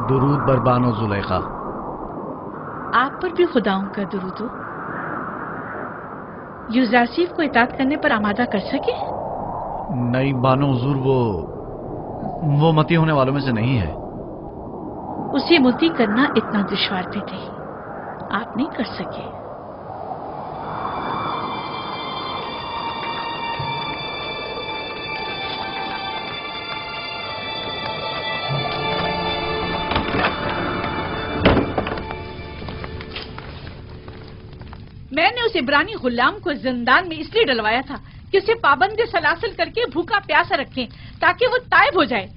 दुरूद बरबानो जुलेखा। आप पर भी खुदाओं का दुरूद हो। यूजारसीफ को इताअत करने पर आमादा कर सके? नहीं बानो हुजूर, वो मती होने वालों में से नहीं है। उसे मुती करना इतना दुश्वार भी नहीं, आप नहीं कर सके। मैंने उस इब्रानी गुलाम को जिंदान में इसलिए डलवाया था कि उसे पाबंदी सलासिल करके भूखा प्यासा रखें ताकि वो ताइब हो जाए,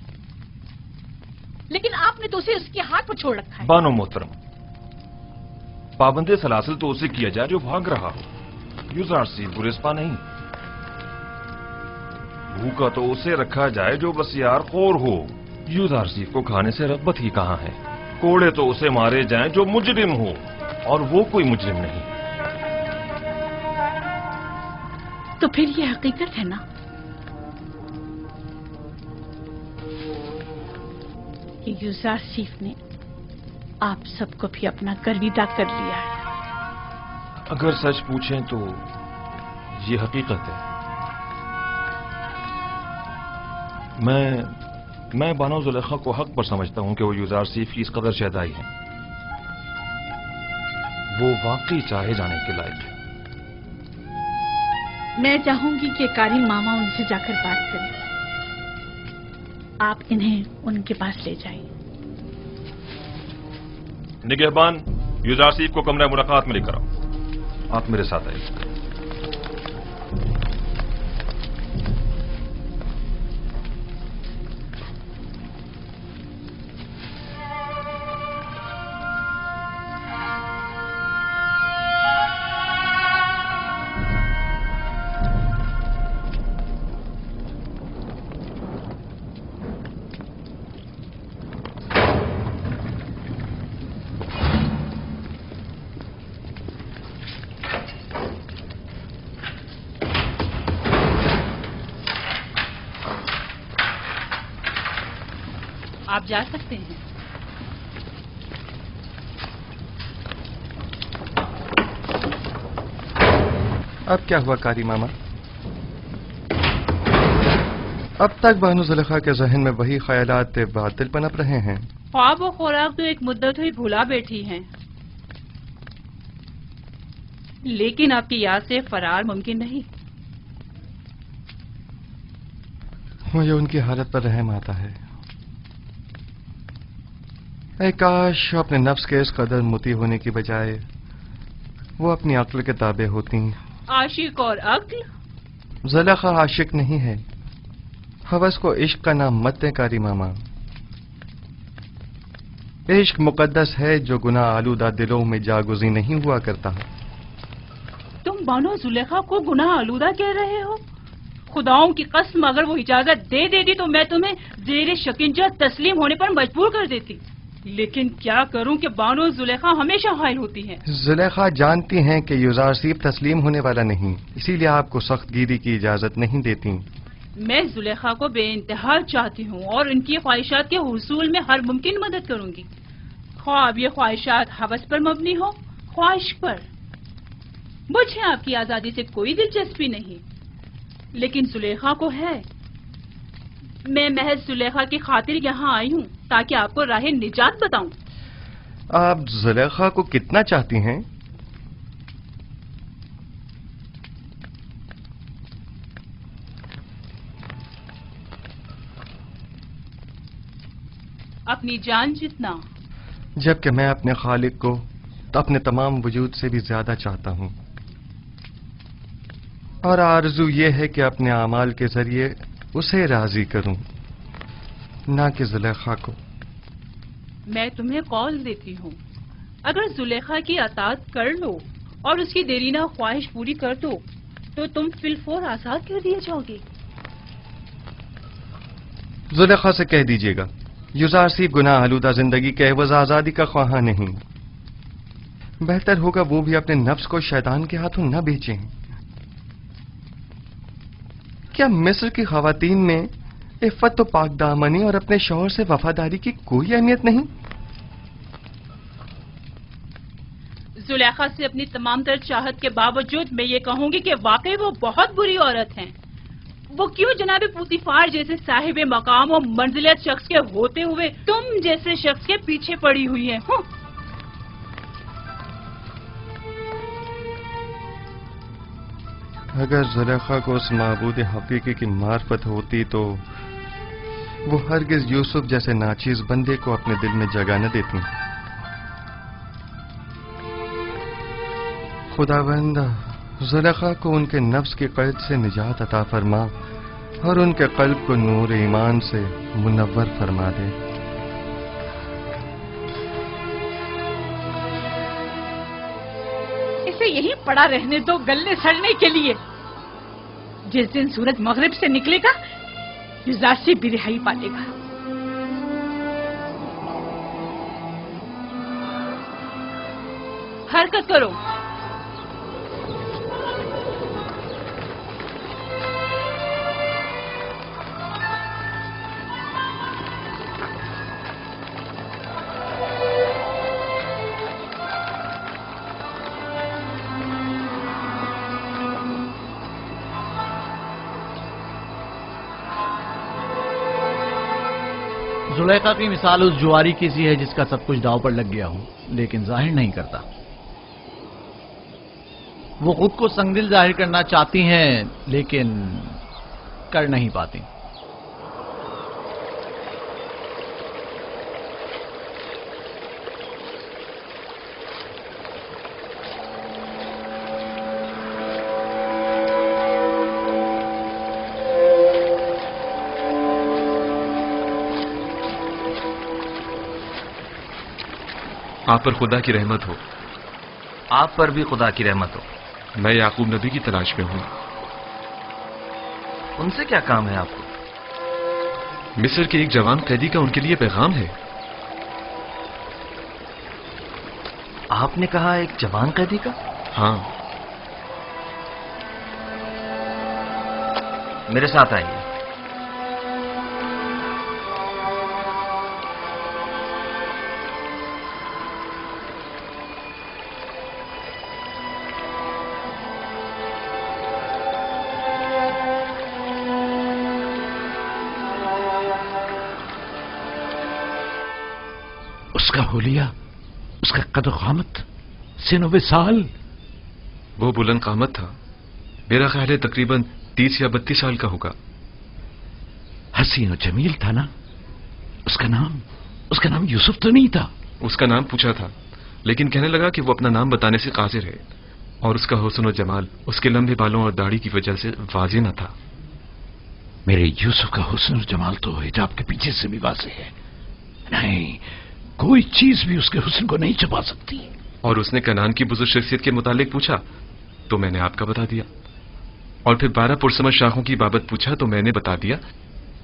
लेकिन आपने तो उसे उसके हाथ पर छोड़ रखा है। बानो मोहतरम, पाबंदी सलासिल तो उसे किया जाए जो भाग रहा हो, यूजारसीफ गुरेस्पा नहीं। भूखा तो उसे रखा जाए जो बसियार खोर हो, यूजारसीफ को खाने से रग़बत ही कहां है। कोड़े तो उसे मारे जाएं जो मुजरिम हो, और वो कोई मुजरिम नहीं। तो फिर ये हकीकत है ना कि यूजारसीफ ने आप सबको भी अपना गर्विदा कर लिया है। अगर सच पूछें तो ये हकीकत है। मैं बानो जुलेखा को हक पर समझता हूं कि वो यूजारसीफ की इस कदर शहदाई है। वो वाकई चाहे जाने के लायक है। मैं चाहूंगी कि कारी मामा उनसे जाकर बात करें। आप इन्हें उनके पास ले जाएं। निगहबान, यूजारसीफ को कमरा मुलाकात में लेकर आओ। आप मेरे साथ आइए। आप जा सकते हैं। अब क्या हुआ कारी मामा? अब तक बानो जुलेखा के जहन में वही ख्यालात बातिल पनप रहे हैं। ख्वाब और खुराक तो एक मुद्दत हुई भुला बैठी हैं, लेकिन आपकी याद से फरार मुमकिन नहीं। मुझे उनकी हालत पर रहम आता है। ऐ काश अपने नफ्स के इस कदर मुती होने की बजाय वो अपनी अक्ल के ताबे होती। आशिक और अक्ल? जुलेखा आशिक नहीं है। हवस को इश्क का नाम मत दे कारी मामा। इश्क मुकद्दस है जो गुनाह आलूदा दिलों में जागुजी नहीं हुआ करता। तुम बानो जुलेखा को गुनाह आलूदा कह रहे हो? खुदाओं की कसम, अगर वो इजाजत दे देती तो मैं तुम्हें जेर शकिंजा तस्लीम होने पर मजबूर कर देती। लेकिन क्या करूं कि बानो जुलेखा हमेशा हायल होती हैं। जुलेखा जानती हैं कि यूजारसीफ तस्लीम होने वाला नहीं, इसीलिए आपको सख्त गिरी की इजाजत नहीं देती। मैं जुलेखा को बेइंतहा चाहती हूँ और इनकी ख्वाहिशात के हुसूल में हर मुमकिन मदद करूंगी। ख्वाब ये ख्वाहिशात हवस पर मबनी हो, ख्वाहिश पर। मुझे आपकी आजादी से कोई दिलचस्पी नहीं, लेकिन जुलेखा को है। मैं महज जुलेखा की खातिर यहाँ आई हूँ ताकि आपको राह निजात बताऊं। आप जुलेखा को कितना चाहती हैं? अपनी जान जितना। जबकि मैं अपने खालिक को तो अपने तमाम वजूद से भी ज्यादा चाहता हूँ, और आरज़ू ये है कि अपने अमाल के जरिए उसे राजी करूं, ना कि जुलेखा को। मैं तुम्हें कौल देती हूँ, अगर जुलेखा की अताअत कर लो और उसकी देरीना ख्वाहिश पूरी कर दो तो तुम फिलफौर आजाद कर दिए जाओगे। زلیخا سے کہہ دیجیے گا یوزار سی گناہ آلودہ زندگی کے عوض آزادی کا خواہاں نہیں. بہتر ہوگا وہ بھی اپنے نفس کو شیطان کے ہاتھوں نہ بیچیں. کیا مصر کی خواتین میں عفت و پاک دامنی اور اپنے شوہر سے وفاداری کی کوئی اہمیت نہیں؟ زلیخا سے اپنی تمام تر چاہت کے باوجود میں یہ کہوں گی کہ واقعی وہ بہت بری عورت ہیں. وہ کیوں جناب پوتیفار جیسے صاحب مقام و منزلت شخص کے ہوتے ہوئے تم جیسے شخص کے پیچھے پڑی ہوئی ہیں؟ اگر زلیخا کو اس معبود حقیقی کی معرفت ہوتی تو وہ ہرگز یوسف جیسے ناچیز بندے کو اپنے دل میں جگہ نہ دیتی. خداوند زلیخا کو ان کے نفس کی قید سے نجات عطا فرما اور ان کے قلب کو نور ایمان سے منور فرما دے. اسے یہی پڑا رہنے دو گلے سڑنے کے لیے. جس دن سورج مغرب سے نکلے گا یوزار سے بھی رہائی پالے گا. حرکت کرو. زلیخا کی مثال اس جواری کی سی ہے جس کا سب کچھ داؤ پر لگ گیا ہو لیکن ظاہر نہیں کرتا. وہ خود کو سنگدل ظاہر کرنا چاہتی ہیں لیکن کر نہیں پاتی. آپ پر خدا کی رحمت ہو. آپ پر بھی خدا کی رحمت ہو. میں یعقوب نبی کی تلاش میں ہوں. ان سے کیا کام ہے آپ کو؟ مصر کے ایک جوان قیدی کا ان کے لیے پیغام ہے. آپ نے کہا ایک جوان قیدی کا؟ ہاں. میرے ساتھ آئیے. اس کا حلیہ، اس کا قد و قامت، سن و سال. وہ بلند قامت تھا. میرا خیال ہے تقریباً 30 یا 32 سال کا ہوگا. حسین و جمیل تھا نا. اس کا نام یوسف تو نہیں تھا؟ اس کا نام پوچھا تھا لیکن کہنے لگا کہ وہ اپنا نام بتانے سے قاصر ہے اور اس کا حسن و جمال اس کے لمبے بالوں اور داڑھی کی وجہ سے واضح نہ تھا. میرے یوسف کا حسن اور جمال تو حجاب کے پیچھے سے بھی واضح ہے. نہیں، کوئی چیز بھی اس کے حسن کو نہیں چھپا سکتی. اور اس نے کنعان کی بزرگ شخصیت کے متعلق پوچھا تو میں نے آپ کا بتا دیا. اور پھر 12 پرسمر شاخوں کی بابت پوچھا تو میں نے بتا دیا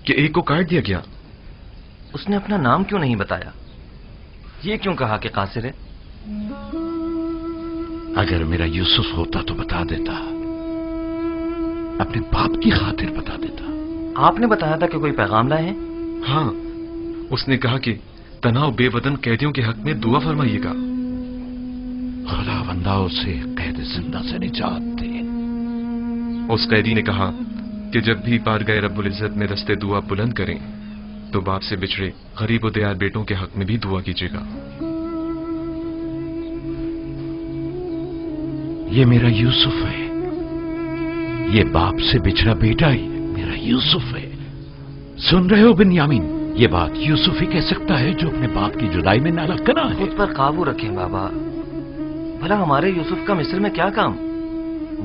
کہ ایک کو کاٹ دیا گیا. اس نے اپنا نام کیوں نہیں بتایا؟ یہ کیوں کہا کہ قاصر ہے؟ اگر میرا یوسف ہوتا تو بتا دیتا، اپنے باپ کی خاطر بتا دیتا. آپ نے بتایا تھا کہ کوئی پیغام لائے ہیں؟ ہاں، اس نے کہا کہ تنہا بے وطن قیدیوں کے حق میں دعا فرمائیے گا. خدا بندہ اسے قید زندہ سے نجات دے. اس قیدی نے کہا کہ جب بھی بارگاہ رب العزت میں دستے دعا بلند کریں تو باپ سے بچھڑے غریب و دیار بیٹوں کے حق میں بھی دعا کیجیے گا. یہ میرا یوسف ہے. یہ باپ سے بچھڑا بیٹا ہی میرا یوسف ہے. سن رہے ہو بنیامین؟ یہ بات یوسف ہی کہہ سکتا ہے جو اپنے باپ کی جدائی میں نالا کنا ہے. خود پر قابو رکھیں بابا. بھلا ہمارے یوسف کا مصر میں کیا کام؟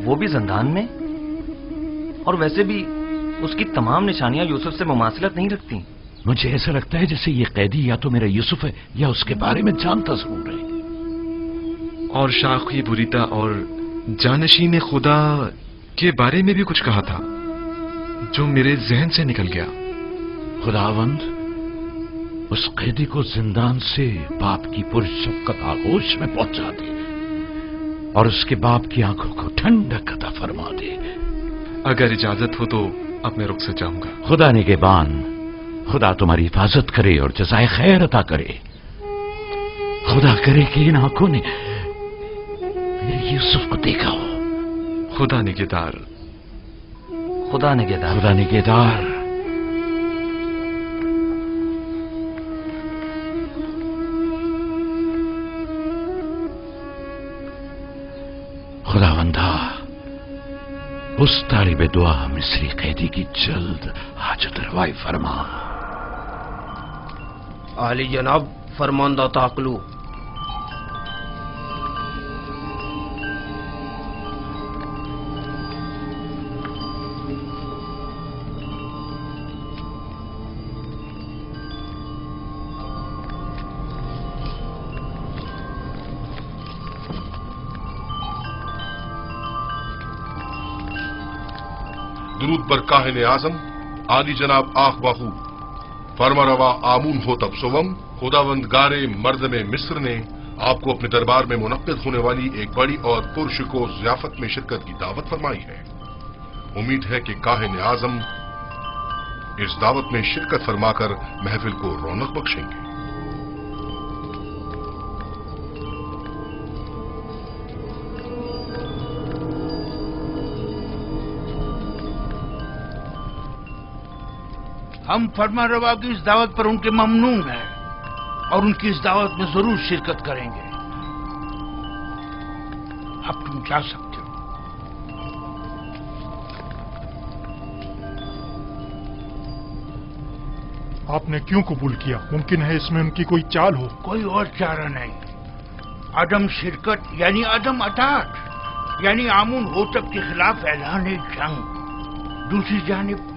وہ بھی زندان میں. اور ویسے بھی اس کی تمام نشانیاں یوسف سے مماثلت نہیں رکھتی. مجھے ایسا لگتا ہے جیسے یہ قیدی یا تو میرا یوسف ہے یا اس کے بارے میں جانتا ضرور ہے. اور شاخی بریتا اور جانشین خدا کے بارے میں بھی کچھ کہا تھا جو میرے ذہن سے نکل گیا. खुदावंद उस कैदी को जिंदान से बाप की पुरशफ़क़त आगोश में पहुंचा दे और उसके बाप की आंखों को ठंडक अता फरमा दे। अगर इजाजत हो तो अपने रुख से जाऊंगा। खुदा निगहबान, खुदा तुम्हारी हिफाजत करे और जज़ाए खैर अता करे। खुदा करे कि इन आंखों ने मेरे यूसुफ को देखा हो। खुदा निगहदार। खुदा निगहदार। खुदा निगहदार। खुदावंदा, उस तालिबे दुआ मिस्री कैदी की जल्द हाजत रवाई फरमा। आली जनाब, फरमानदा ताकलू। दुरूद पर काहिन आजम आली जनाब आख बाहू फरमारवा आमून हो तब सोवम। खुदावंद गारे मर्द में मिस्र ने आपको अपने दरबार में मुनक्किद होने वाली एक बड़ी और पुरशकोर ज़ियाफत में शिरकत की दावत फरमाई है। उम्मीद है कि काहिन आजम इस दावत में शिरकत फरमाकर महफिल को रौनक बख्शेंगे। हम फरमारवा की इस दावत पर उनके ममनून हैं और उनकी इस दावत में जरूर शिरकत करेंगे। अब तुम जा सकते हो। आपने क्यों कबूल किया? मुमकिन है इसमें उनकी कोई चाल हो। कोई और चारा नहीं। अदम शिरकत यानी अदम अताअत, यानी आमून होतब के खिलाफ ऐलान जंग। दूसरी जानिब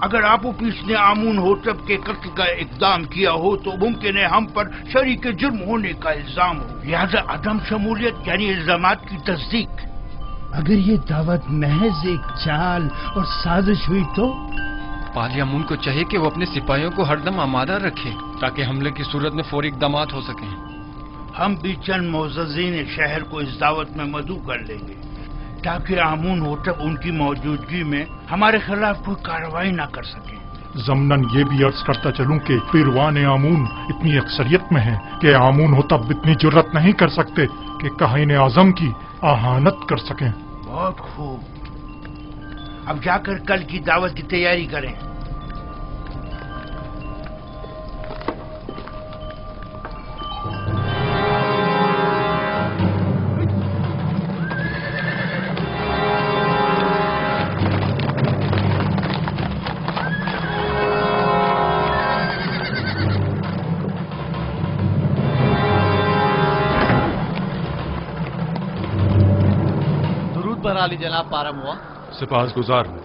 अगर आपूपीस ने आमून होतब के कत्ल का इक़दाम किया हो तो मुमकिन है हम पर शरीक जुर्म होने का इल्जाम हो। लिहाजा अदम शमूलियत यानी इल्जामात की तस्दीक। अगर ये दावत महज एक चाल और साजिश हुई तो? पालियामून को चाहिए कि वो अपने सिपाहियों को हरदम आमादा रखे ताकि हमले की सूरत में फौरी इक़दामात हो सकें। हम भी चंद मोअज़्ज़ज़ीन शहर को इस दावत में मदऊ कर लेंगे ताकि आमून होतब उनकी मौजूदगी में हमारे खिलाफ कोई कार्रवाई ना कर सके। ज़मनन ये भी अर्ज करता चलूं कि पीरवान आमून इतनी अक्सरियत में है कि आमून होतब इतनी जुर्रत नहीं कर सकते कि काहिन आज़म की आहानत कर सकें। बहुत खूब। अब जाकर कल की दावत की तैयारी करें। अली जनाब पारम हुआ। सिपाहगुजार हूं।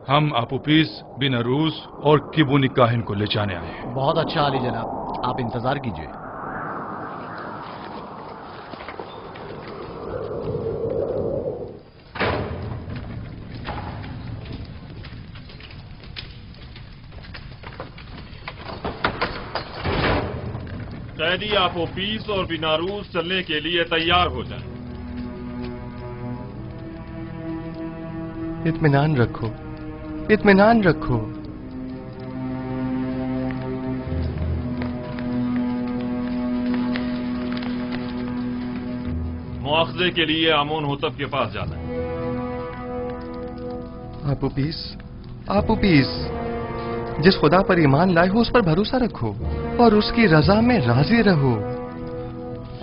हम आपूपीस बिन अरूस और किबुनी काहिन को ले जाने आए हैं। बहुत अच्छा अली जनाब, आप इंतजार कीजिए। कैदी आपूपीस और बिनारूस चलने के लिए तैयार हो जाए। इत्मीनान रखो, इत्मीनान रखो। मुआवजे के लिए आमून होतब के पास जाना है। आपूपीस, आपूपीस, जिस खुदा पर ईमान लाए हो उस पर भरोसा रखो और उसकी रजा में राजी रहो।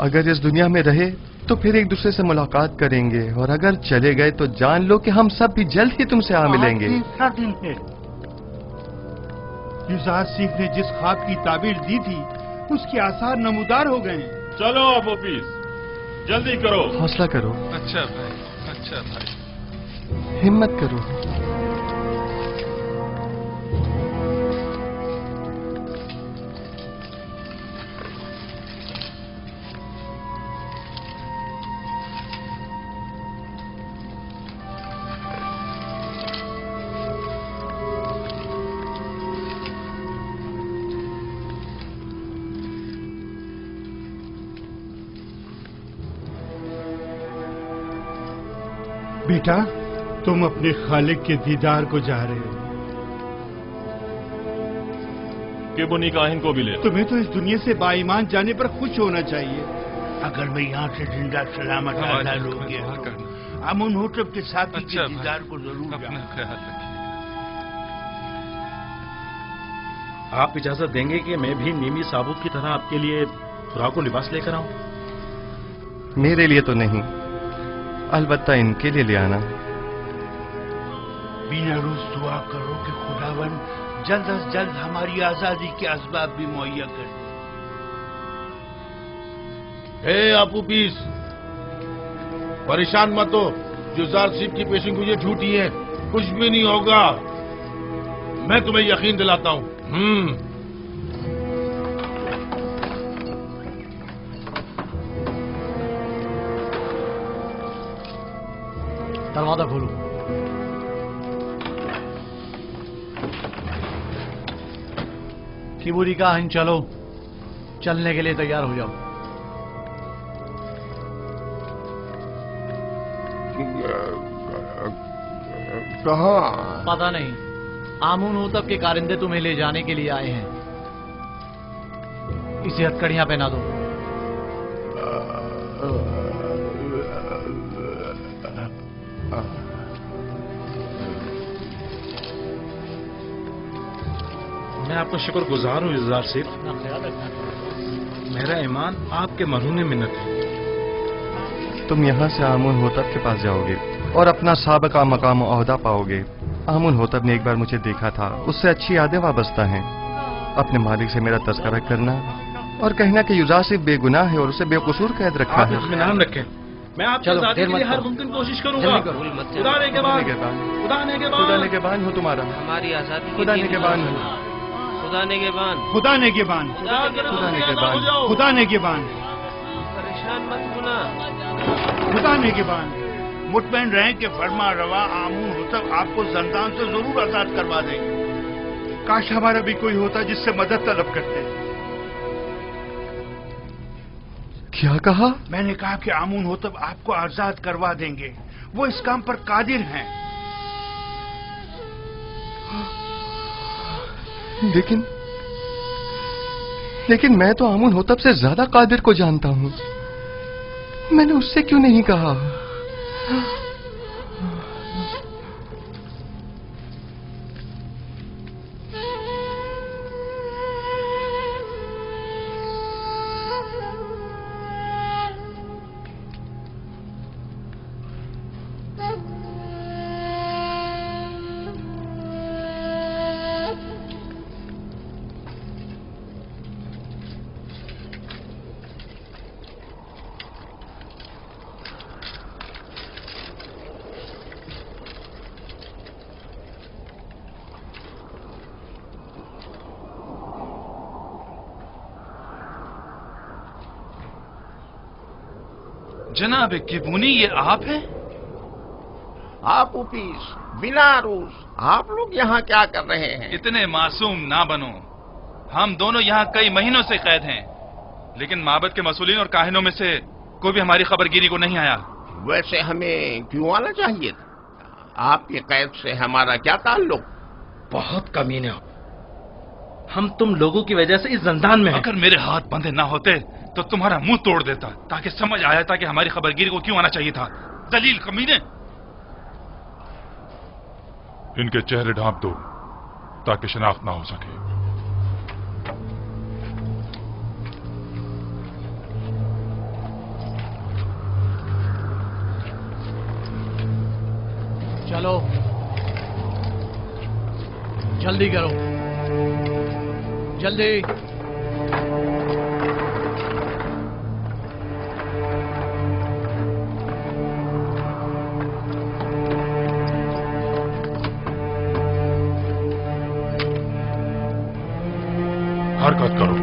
अगर इस दुनिया में रहे तो फिर एक दूसरे से मुलाकात करेंगे और अगर चले गए तो जान लो कि हम सब भी जल्द ही तुमसे आ मिलेंगे। यूसुफ ने जिस ख्वाब की ताबीर दी थी उसके आसार नमूदार हो गए। चलो आपूपीस, जल्दी करो। हौसला करो। अच्छा भाई, अच्छा भाई। हिम्मत करो। बेटा, तुम अपने खालिक के दीदार को जा रहे हो। किबुनी काहिन को भी ले। तुम्हें तो इस दुनिया से बाईमान जाने पर खुश होना चाहिए। अगर मैं यहाँ से जिंदा सलामत आजाद हो गया तो आमुन होतब के साथी के दीदार को जरूर अपना ख्याल रखिए। आप इजाजत देंगे कि मैं भी मीमी साबुत की तरह आपके लिए खुराक और लिबास लेकर आऊं? मेरे लिए तो नहीं, अलबत्ता इनके लिए ले आना। बिना रोज दुआ करो कि खुदावन जल्द अज जल्द हमारी आजादी के असबाब भी मुहैया कर दे। हे आपू पीस, परेशान मत हो। जुजार सिप की पेशिंग मुझे झूठी है, कुछ भी नहीं होगा। मैं तुम्हें यकीन दिलाता हूं। दरवाजा खोलो। किबुनी काहिन, चलो, चलने के लिए तैयार हो जाओ। कहाँ? पता नहीं, आमून होतब के कारिंदे तुम्हें ले जाने के लिए आए हैं। इसे हथकड़ियां पहना दो। मैं आपका शुक्रगुजार हूँ जुजार सिप। मेरा ईमान आपके मरहूने मिन्नत है। तुम यहाँ से आमुन होतब के पास जाओगे और अपना साबका मकाम ओहदा पाओगे। आमुन होतब ने एक बार मुझे देखा था, उससे अच्छी यादें वाबस्ता हैं। अपने मालिक से मेरा तस्करा करना और कहना कि युजार सिर्फ बेगुनाह है और उसे बेकसूर कैद रखा है। इत्मीनान रखें, मैं आपकी आजादी के लिए हर मुमकिन कोशिश करूंगा। खुदा ने के बाद, खुदा ने के बाद, खुदा ने के बान हो तुम्हारा। हमारी आजादी खुदा ने के बान हो। खुदा ने के बान, खुदा ने के बान, खुदा ने के बान, खुदा ने के बान, परेशान मत होना, खुदा ने के बान। मुतमईन रहें कि फरमा रवा आमून होतब आपको जंदान से जरूर आजाद करवा देंगे। काश हमारा भी कोई होता जिससे मदद तलब करते। क्या कहा? मैंने कहा कि आमून होतब आपको आजाद करवा देंगे, वो इस काम पर कादिर हैं। लेकिन मैं तो आमुन होतब से ज्यादा कादिर को जानता हूं। मैंने उससे क्यों नहीं कहा? जनाब किबुनी, ये आप हैं? आप उपीस, बिना रूस, आप लोग यहाँ क्या कर रहे हैं? इतने मासूम ना बनो। हम दोनों यहाँ कई महीनों से कैद हैं, लेकिन माबद के मसूलीन और काहिनों में से कोई भी हमारी खबरगिरी को नहीं आया। वैसे हमें क्यों आना चाहिए था? आपकी कैद से हमारा क्या ताल्लुक? बहुत कमीने हो। हम तुम लोगों की वजह से इस जंदान में हैं। अगर मेरे हाथ बंधे ना होते तो तुम्हारा मुंह तोड़ देता, ताकि समझ आया था कि हमारी खबरगिरी को क्यों आना चाहिए था। दलील कमीने। इनके चेहरे ढांप दो ताकि शनाख्त ना हो सके। चलो, जल्दी करो, जल्दी। हरकत करो।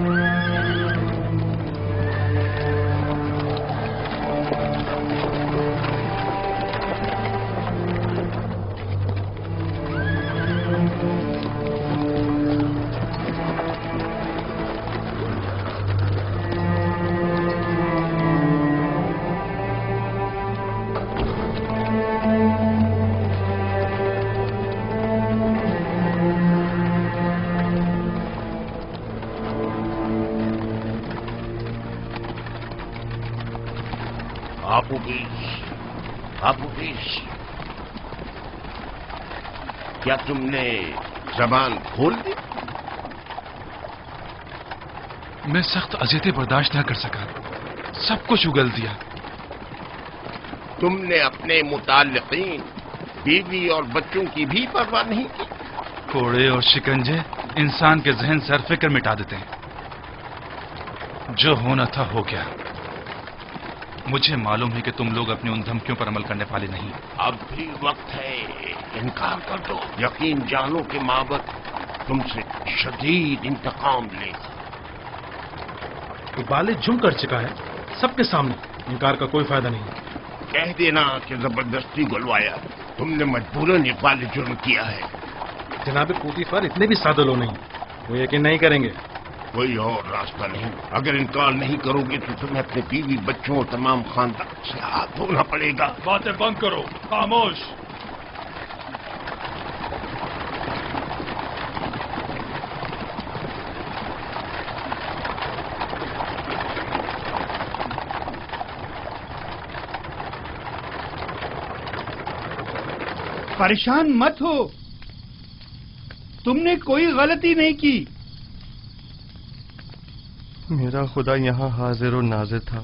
आपूबीस, क्या तुमने जबान खोल दी? मैं सख्त अजियतें बर्दाश्त न कर सका, सब कुछ उगल दिया। तुमने अपने मुताल्लिकीन, बीवी और बच्चों की भी परवाह नहीं की? कोड़े और शिकंजे इंसान के जहन से हर फिक्र मिटा देते हैं। जो होना था हो गया। मुझे मालूम है कि तुम लोग अपनी उन धमकियों पर अमल करने वाले नहीं। अब भी वक्त है, इनकार कर दो। यकीन जानो कि माबद तुमसे शदीद इंतकाम लेगा। इकबाल जुम कर चुका है सबके सामने, इनकार का कोई फायदा नहीं। कह देना कि जबरदस्ती गुलवाया, तुमने मजबूरन इकबाल जुर्म किया है। जनाब पोतीफर इतने भी सादे लोग नहीं, वो यकीन नहीं करेंगे। कोई और रास्ता नहीं। अगर इनकार नहीं करोगे तो तुम्हें अपने बीवी बच्चों और तमाम खानदान से हाथ धोना पड़ेगा। बातें बंद करो, खामोश। परेशान मत हो, तुमने कोई गलती नहीं की। मेरा खुदा यहाँ हाजिर और नाजिर था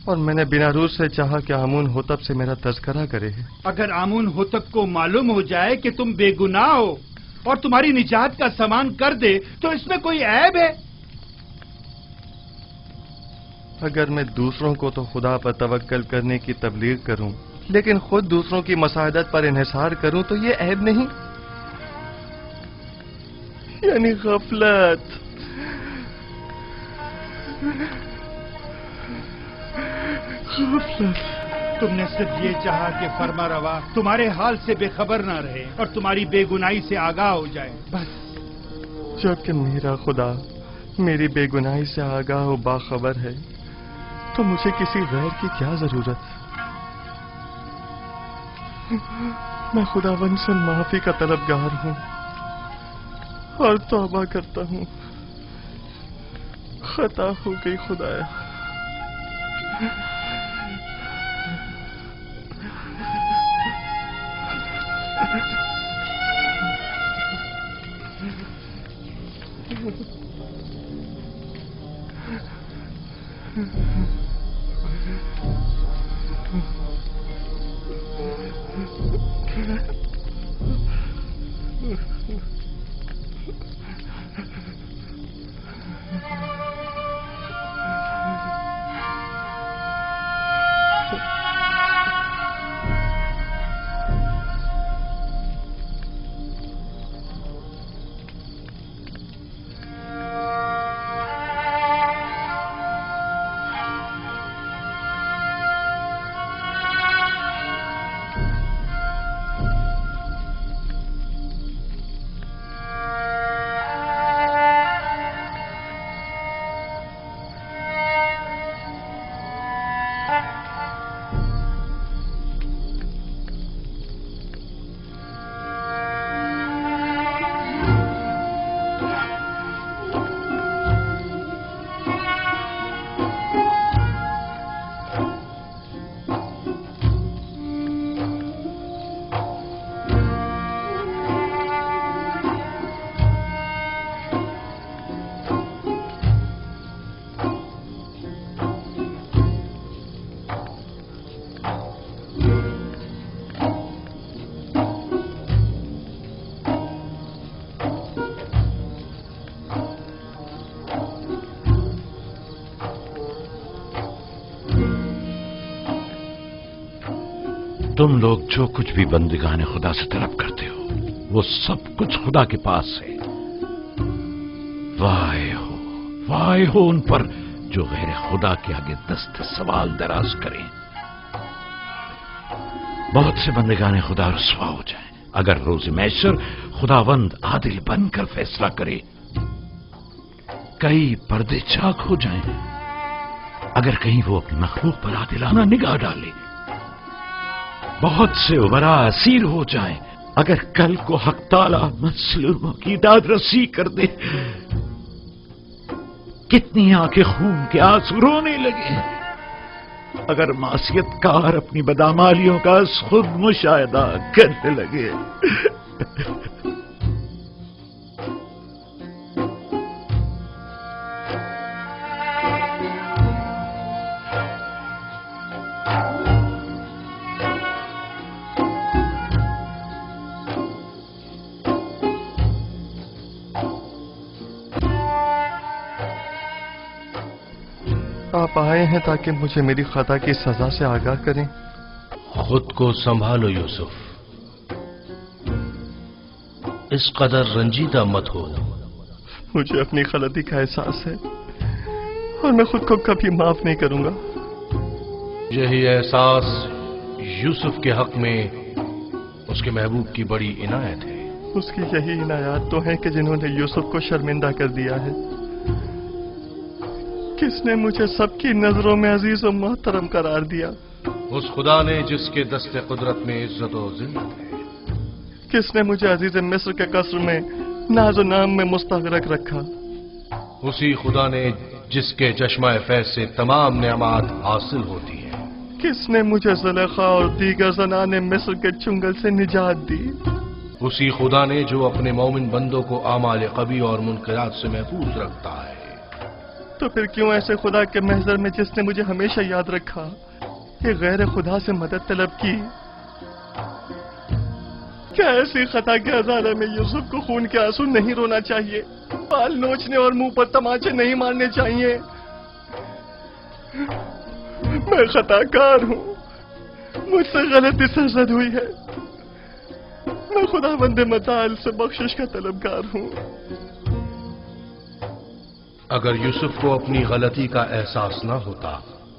और मैंने बिना रूस से चाहा कि आमून होतब से मेरा तज़किरा करे। अगर आमून होतब को मालूम हो जाए कि तुम बेगुनाह हो और तुम्हारी निजात का सामान कर दे तो इसमें कोई ऐब है? अगर मैं दूसरों को तो खुदा पर तवक्कल करने की तबलीग करूं, लेकिन खुद दूसरों की मसादत पर इन्हिसार करूं तो ये ऐब नहीं, यानी गफलत। तुमने सिर्फ ये चाहा कि फरमा रवा तुम्हारे हाल से बेखबर ना रहे और तुम्हारी बेगुनाही से आगाह हो जाए, बस। जबकि मेरा खुदा मेरी बेगुनाही से आगाह और बाखबर है तो मुझे किसी गैर की क्या जरूरत। मैं खुदावंद से माफी का तलबगार हूं और तौबा करता हूं। खता हो गई खुदाया। तुम लोग जो कुछ भी बंदिगाने खुदा से तलब करते हो वो सब कुछ खुदा के पास है। वाह हो उन पर जो गैर खुदा के आगे दस्त सवाल दराज करें। बहुत से बंदिगाने खुदा रुसवा हो जाएं अगर रोज मैशर खुदावंद आदिल बनकर फैसला करे। कई पर्दे चाक हो जाएं अगर कहीं वो अपनी मखलूक पर आदिलाना निगाह डाले। बहुत से उमरा असीर हो जाएं अगर कल को हक ताला मजलूमों की दाद रसी कर दे। कितनी आंखें खून के आंसू रोने लगे اگر معصیت کار اپنی بدعمالیوں کا خود مشاہدہ کرنے لگے۔ آپ آئے ہیں تاکہ مجھے میری خطا کی سزا سے آگاہ کریں۔ خود کو سنبھالو یوسف، اس قدر رنجیدہ مت ہو۔ مجھے اپنی غلطی کا احساس ہے اور میں خود کو کبھی معاف نہیں کروں گا۔ یہی احساس یوسف کے حق میں اس کے محبوب کی بڑی عنایت ہے۔ اس کی یہی عنایات تو ہیں کہ جنہوں نے یوسف کو شرمندہ کر دیا ہے۔ کس نے مجھے سب کی نظروں میں عزیز و محترم قرار دیا؟ اس خدا نے جس کے دست قدرت میں عزت و ذلت ہے۔ کس نے مجھے عزیز مصر کے قصر میں ناز و نام میں مستغرق رکھا؟ اسی خدا نے جس کے چشمہ فیض سے تمام نعمات حاصل ہوتی ہیں۔ کس نے مجھے زلیخا اور دیگر زنان مصر کے چنگل سے نجات دی؟ اسی خدا نے جو اپنے مومن بندوں کو اعمال قبیح اور منکرات سے محفوظ رکھتا ہے۔ تو پھر کیوں ایسے خدا کے محضر میں جس نے مجھے ہمیشہ یاد رکھا کہ غیر خدا سے مدد طلب کی؟ کیا ایسی خطا کے ازالے میں یوسف کو خون کے آنسو نہیں رونا چاہیے؟ بال نوچنے اور منہ پر تماچے نہیں مارنے چاہیے؟ میں خطا کار ہوں، مجھ سے غلطی سرزد ہوئی ہے۔ میں خدا بند متعال سے بخشش کا طلبگار ہوں۔ اگر یوسف کو اپنی غلطی کا احساس نہ ہوتا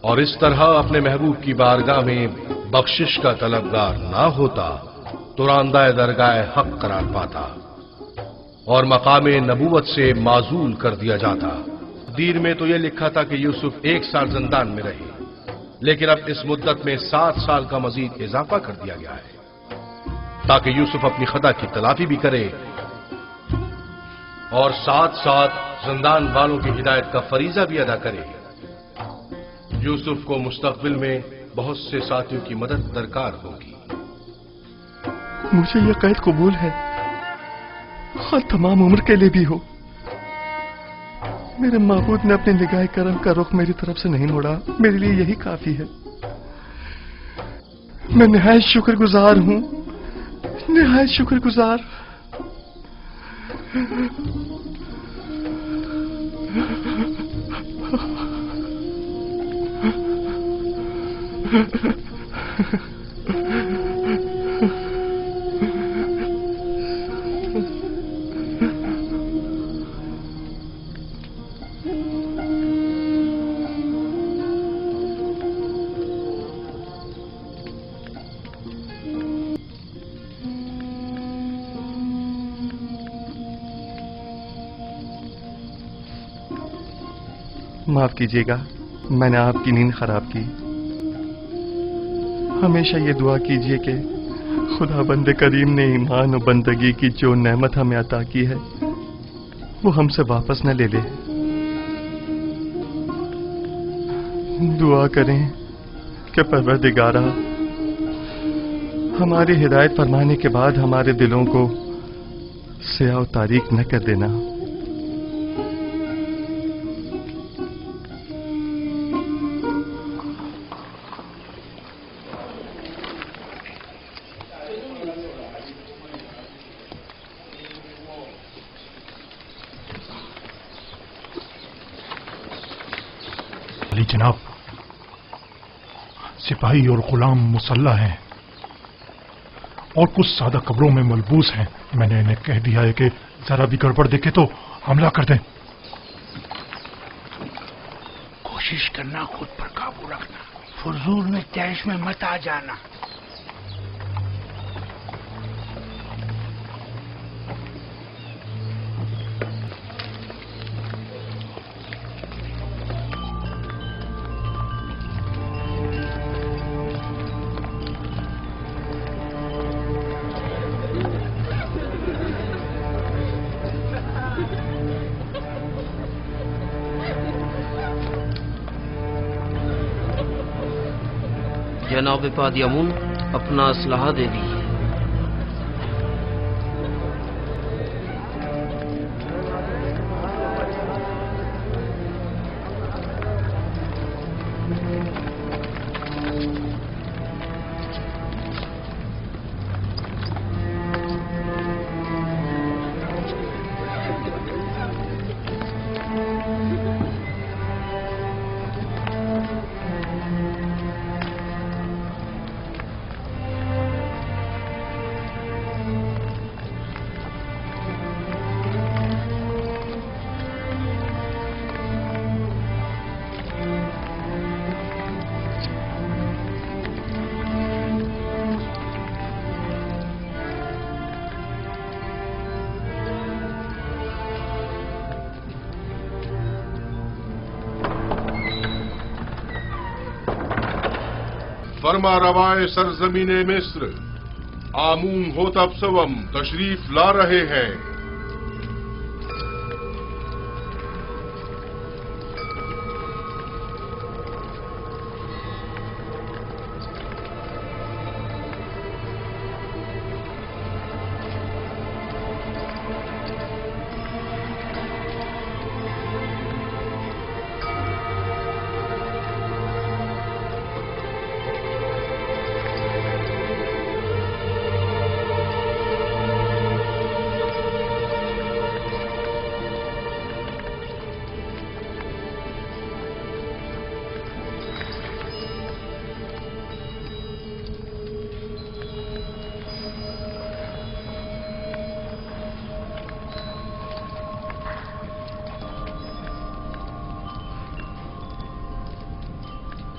اور اس طرح اپنے محبوب کی بارگاہ میں بخشش کا طلبگار نہ ہوتا تو راندہ درگاہ حق قرار پاتا اور مقام نبوت سے معزول کر دیا جاتا۔ دیر میں تو یہ لکھا تھا کہ یوسف 1 سال زندان میں رہے، لیکن اب اس مدت میں 7 سال کا مزید اضافہ کر دیا گیا ہے تاکہ یوسف اپنی خطا کی تلافی بھی کرے اور ساتھ ساتھ زندان والوں کی ہدایت کا فریضہ بھی ادا کرے۔ یوسف کو مستقبل میں بہت سے ساتھیوں کی مدد درکار ہوگی۔ مجھے یہ قید قبول ہے، خواہ تمام عمر کے لیے بھی ہو۔ میرے معبود نے اپنے نگاہ کرم کا رخ میری طرف سے نہیں موڑا، میرے لیے یہی کافی ہے۔ میں نہایت شکر گزار ہوں، نہایت شکر گزار۔ معاف کیجیے گا، میں نے آپ کی نیند خراب کی۔ ہمیشہ یہ دعا کیجیے کہ خدا بند کریم نے ایمان و بندگی کی جو نعمت ہمیں عطا کی ہے وہ ہم سے واپس نہ لے لے۔ دعا کریں کہ پروردگارا ہماری ہدایت فرمانے کے بعد ہمارے دلوں کو سیاہ و تاریک نہ کر دینا۔ علی جناب، سپاہی اور غلام مسلح ہیں اور کچھ سادہ قبروں میں ملبوس ہیں۔ میں نے انہیں کہہ دیا ہے کہ ذرا بھی گڑبڑ دیکھے تو حملہ کر دیں۔ کوشش کرنا خود پر قابو رکھنا، فضول میں تیش میں مت آ جانا۔ جناب پادیامون اپنا اسلحہ دے دیجیے۔ فرما روائے سرزمین مصر آمون ہوتب سوم تشریف لا رہے ہیں۔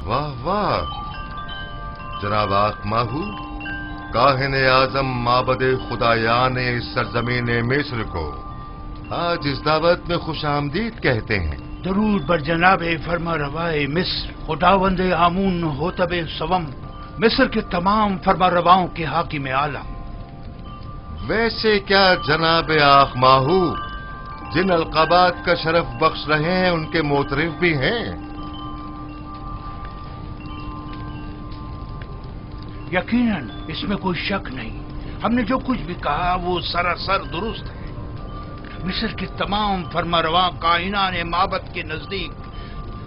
واہ واہ جناب آنکھ ماہو، کاہن اعظم معبد خدایان اس سرزمین مصر کو آج اس دعوت میں خوش آمدید کہتے ہیں۔ درود بر جناب فرما روائے مصر خداوند آمون ہوتب سوم، مصر کے تمام فرما رواؤں کے حاکم اعلیٰ۔ ویسے کیا جناب آنکھ ماہو جن القابات کا شرف بخش رہے ہیں ان کے معترف بھی ہیں؟ یقیناً اس میں کوئی شک نہیں، ہم نے جو کچھ بھی کہا وہ سراسر درست ہے۔ مصر کے تمام فرما رواں کائنان معبد کے نزدیک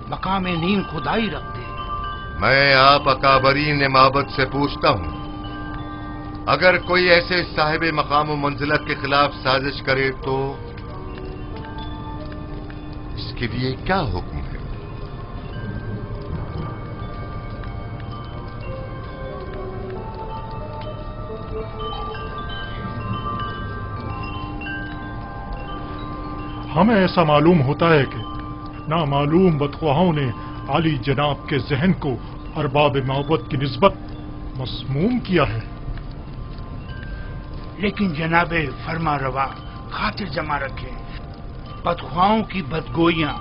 مقام نیم خدائی رکھتے ہیں۔ میں آپ اکابرین معبد سے پوچھتا ہوں، اگر کوئی ایسے صاحب مقام و منزلت کے خلاف سازش کرے تو اس کے لیے کیا حکم ہے؟ ہمیں ایسا معلوم ہوتا ہے کہ نامعلوم بدخواہوں نے عالی جناب کے ذہن کو ارباب معبد کی نسبت مسموم کیا ہے۔ لیکن جناب فرما روا خاطر جمع رکھیں، بدخواہوں کی بدگوئیاں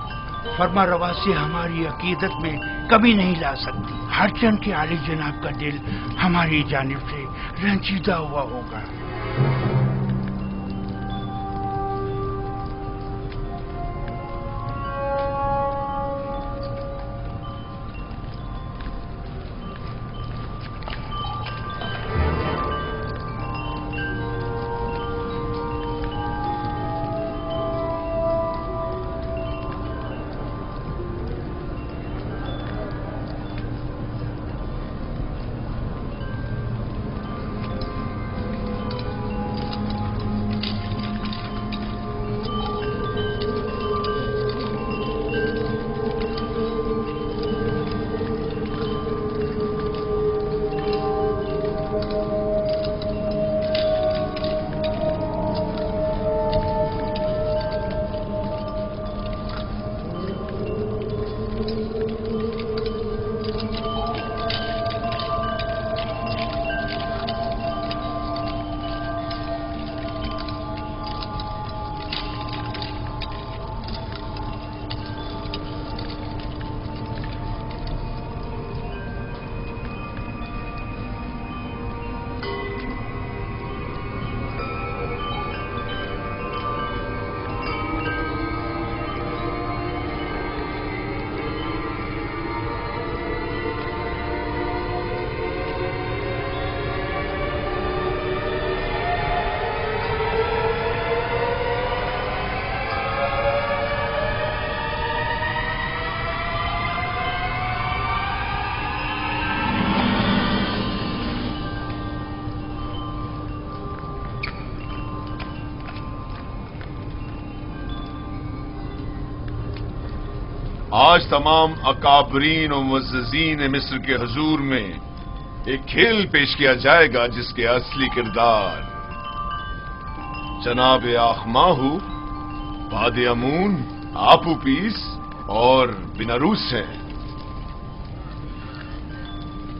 فرما روا سے ہماری عقیدت میں کمی نہیں لا سکتی۔ ہر چند کے عالی جناب کا دل ہماری جانب سے رنجیدہ ہوا ہوگا۔ آج تمام اکابرین و معززین مصر کے حضور میں ایک کھیل پیش کیا جائے گا جس کے اصلی کردار جناب آخماہو، باد امون، آپوپیس اور بیناروس ہیں۔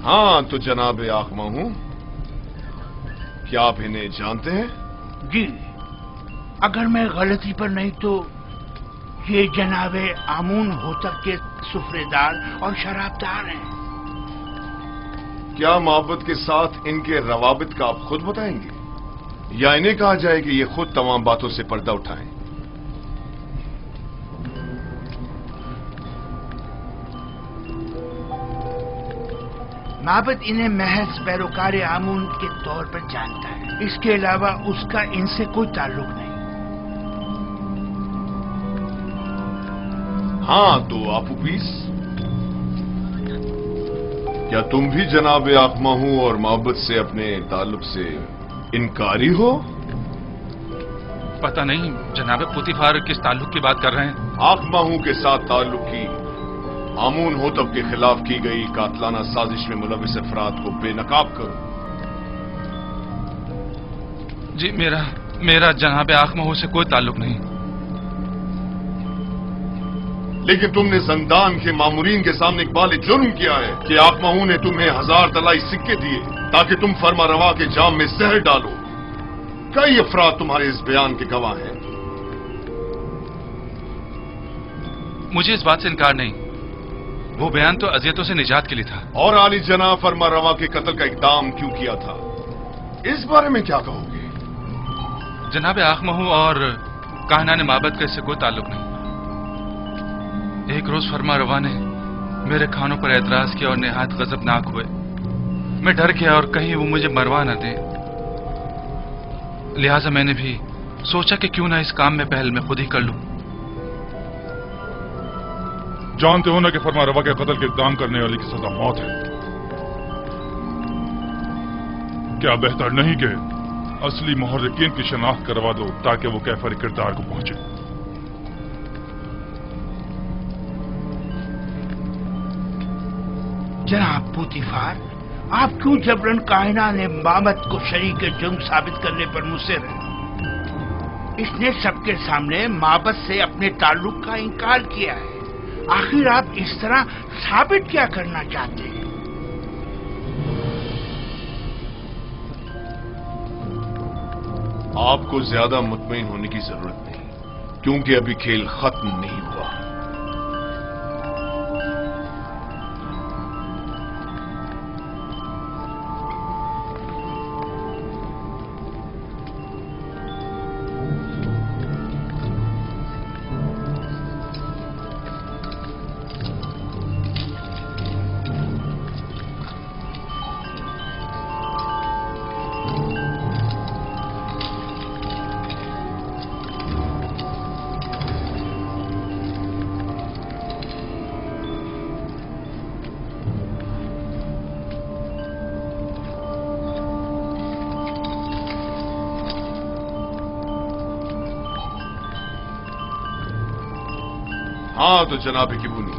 ہاں تو جناب آخماہو، کیا آپ انہیں جانتے ہیں؟ جی، اگر میں غلطی پر نہیں تو یہ جناب آمون ہوتب کے سفرے دار اور شرابدار ہیں۔ کیا محبت کے ساتھ ان کے روابط کا آپ خود بتائیں گے یا انہیں کہا جائے کہ یہ خود تمام باتوں سے پردہ اٹھائیں؟ معبد انہیں محض پیروکار آمون کے طور پر جانتا ہے، اس کے علاوہ اس کا ان سے کوئی تعلق نہیں۔ ہاں تو آپوپیس، کیا تم بھی جناب آخماہو اور محبت سے اپنے تعلق سے انکاری ہو؟ پتہ نہیں جناب پوتیفار کس تعلق کی بات کر رہے ہیں؟ آخماہو کے ساتھ تعلق کی آمون ہوتب کے خلاف کی گئی قاتلانہ سازش میں ملوث افراد کو بے نقاب کرو۔ جی میرا جناب آخماہو سے کوئی تعلق نہیں۔ لیکن تم نے زندان کے مامورین کے سامنے اقبال جرم کیا ہے کہ آخماہو نے تمہیں 1000 طلائی سکے دیے تاکہ تم فرما روا کے جام میں زہر ڈالو۔ کئی افراد تمہارے اس بیان کے گواہ ہیں۔ مجھے اس بات سے انکار نہیں، وہ بیان تو اذیتوں سے نجات کے لیے تھا۔ اور عالی جناب فرما روا کے قتل کا اقدام کیوں کیا تھا، اس بارے میں کیا کہو گے؟ جناب آخماہو اور کاہنان معبد کا اس سے کوئی تعلق نہیں۔ ایک روز فرما روا نے میرے کھانوں پر اعتراض کیا اور نہایت غضبناک ہوئے۔ میں ڈر گیا اور کہیں وہ مجھے مروا نہ دیں، لہذا میں نے بھی سوچا کہ کیوں نہ اس کام میں پہل میں خود ہی کر لوں۔ جانتے ہو نا کہ فرما روا کے قتل کے اقدام کرنے والے کی سزا موت ہے۔ کیا بہتر نہیں کہ اصلی محرکین کی شناخت کروا دو تاکہ وہ کیفر کردار کو پہنچے؟ جناب پوتیفار، آپ کیوں جبرن کائنان معبد کو شریک جرم ثابت کرنے پر مصر ہیں؟ اس نے سب کے سامنے معبد سے اپنے تعلق کا انکار کیا ہے، آخر آپ اس طرح ثابت کیا کرنا چاہتے ہیں؟ آپ کو زیادہ مطمئن ہونے کی ضرورت نہیں، کیونکہ ابھی کھیل ختم نہیں ہوا۔ ہاں تو جناب کبونی،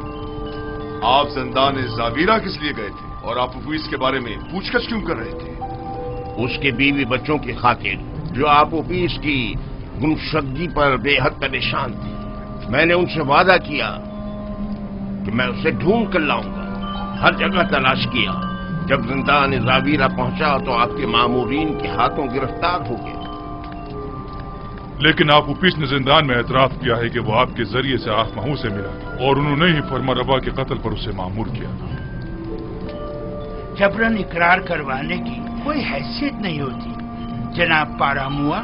آپ زندان زاویرہ کس لیے گئے تھے اور آپ آپوپیس کے بارے میں پوچھ گچھ کیوں کر رہے تھے؟ اس کے بیوی بچوں کی خاطر جو آپوپیس کی گمشدگی پر بے حد پریشان تھی۔ میں نے ان سے وعدہ کیا کہ میں اسے ڈھونڈ کر لاؤں گا، ہر جگہ تلاش کیا۔ جب زندان زاویرہ پہنچا تو آپ کے مامورین کے ہاتھوں گرفتار ہو گئے۔ لیکن آپوپیس نے زندان میں اعتراف کیا ہے کہ وہ آپ کے ذریعے سے آخماہو سے ملا اور انہوں نے ہی فرما روا کے قتل پر اسے مامور کیا تھا۔ جبرن اقرار کروانے کی کوئی حیثیت نہیں ہوتی جناب پاراموا۔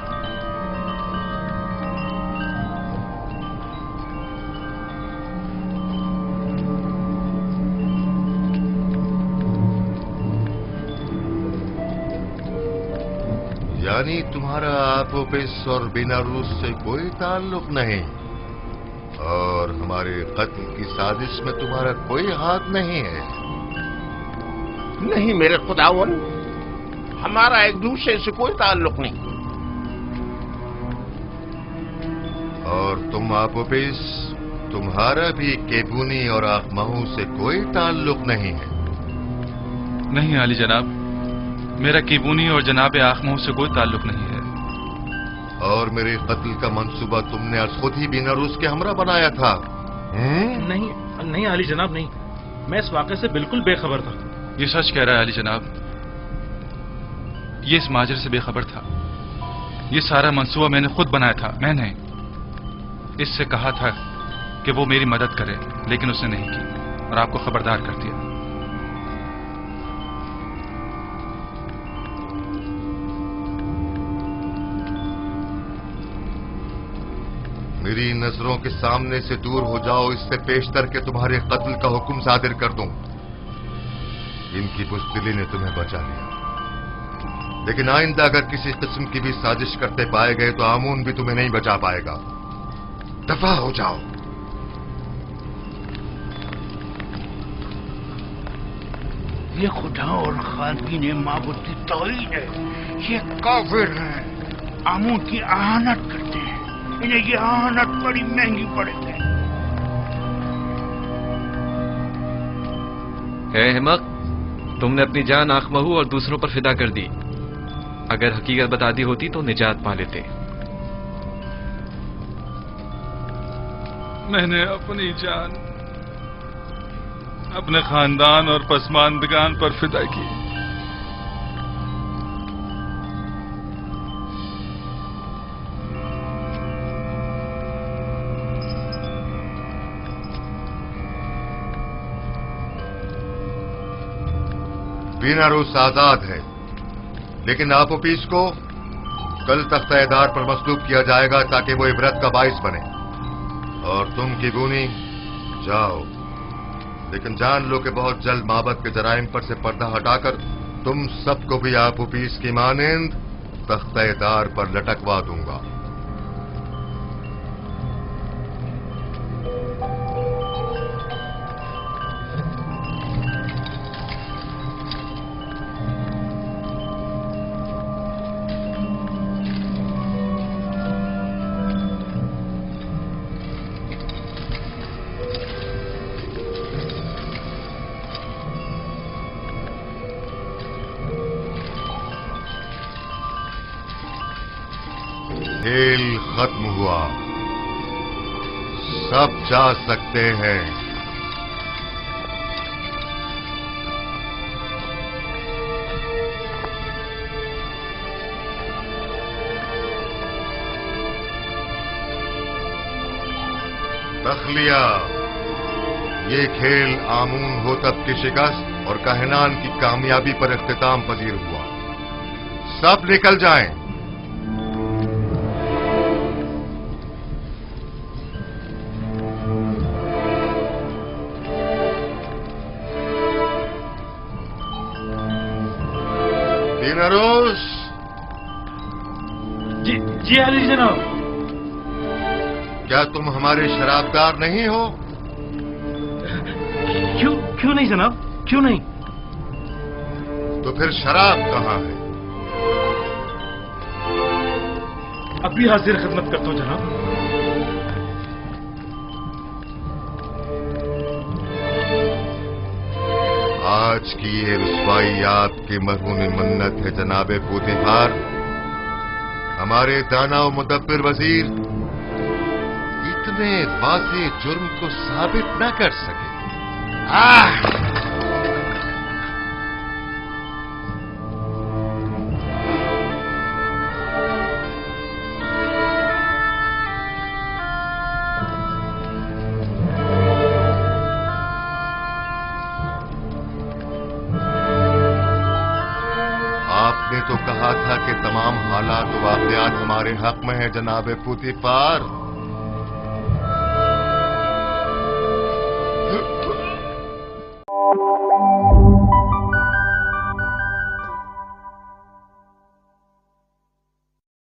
یعنی تمہارا آپوپیس اور بیناروس سے کوئی تعلق نہیں اور ہمارے قتل کی سازش میں تمہارا کوئی ہاتھ نہیں ہے؟ نہیں میرے خداون، ہمارا ایک دوسرے سے کوئی تعلق نہیں۔ اور تم آپوپیس، तुम्हारा भी केबूनी और आखमहू से कोई ताल्लुक नहीं है। नहीं आली जनाब, मेरा केबूनी और जनाब आखमहू से कोई ताल्लुक नहीं है। और मेरे कत्ल का मंसूबा तुमने आज खुद ही बीनारूस के हमरा बनाया था। नहीं नहीं आली जनाब, नहीं, मैं इस वाक़े से बिल्कुल बेखबर था। ये सच कह रहा है आली जनाब, ये इस माजरे से बेखबर था। ये सारा मंसूबा मैंने खुद बनाया था। मैंने इससे कहा था कि वो मेरी मदद करे, लेकिन उसने नहीं की और आपको खबरदार कर दिया। मेरी नजरों के सामने से दूर हो जाओ, इससे पेशतर के तुम्हारे कत्ल का हुक्म सादिर कर दूं। इनकी बुज़दिली ने तुम्हें बचा लिया, लेकिन आइंदा अगर किसी किस्म की भी साजिश करते पाए गए तो आमून भी तुम्हें नहीं बचा पाएगा। दफा हो जाओ। ये खुदा और खादीन माबूद की तौहीन है। ये काफिर हैं, आमून की आहानत करते हैं। इन्हें ये आहानत बड़ी महंगी पड़ेगी। है हिम्मत, तुमने अपनी जान आखमहू और दूसरों पर फिदा कर दी। अगर हकीकत बता दी होती तो निजात पा लेते। मैंने अपनी जान अपने खानदान और पसमानदगान पर फिदा की। बीनारूस आजाद है, लेकिन आपोपीस को कल तख्ता-ए-दार पर मसलूब किया जाएगा ताकि वो इबरत का बाइस बने। और तुम केबूनी जाओ, लेकिन जान लो कि बहुत जल्द माबद के जराइम पर से पर्दा हटाकर तुम सबको भी आपोपीस की मानिंद तख्ता-ए-दार पर लटकवा दूंगा। खेल खत्म हुआ, सब जा सकते हैं। तखलिया, ये खेल आमून होतब की शिकस्त और कहनान की कामयाबी पर इख्तिताम पजीर हुआ। सब निकल जाएं। बीनारूस। जी आली जनाब। क्या तुम हमारे शराबदार नहीं हो? क्यों नहीं जनाब, क्यों नहीं? तो फिर शराब कहाँ है? अभी हाजिर खिदमत करता हूं जनाब। आज की ये रुसवाई आपकी मरहूमी मन्नत है जनाबे पूतीहार। हमारे दाना और मुदब्बिर वजीर इतने वाज़े जुर्म को साबित न कर सके। आपने तो कहा था कि तमाम हालात व वाक़यात हमारे हक में है जनाबे पूतीहार।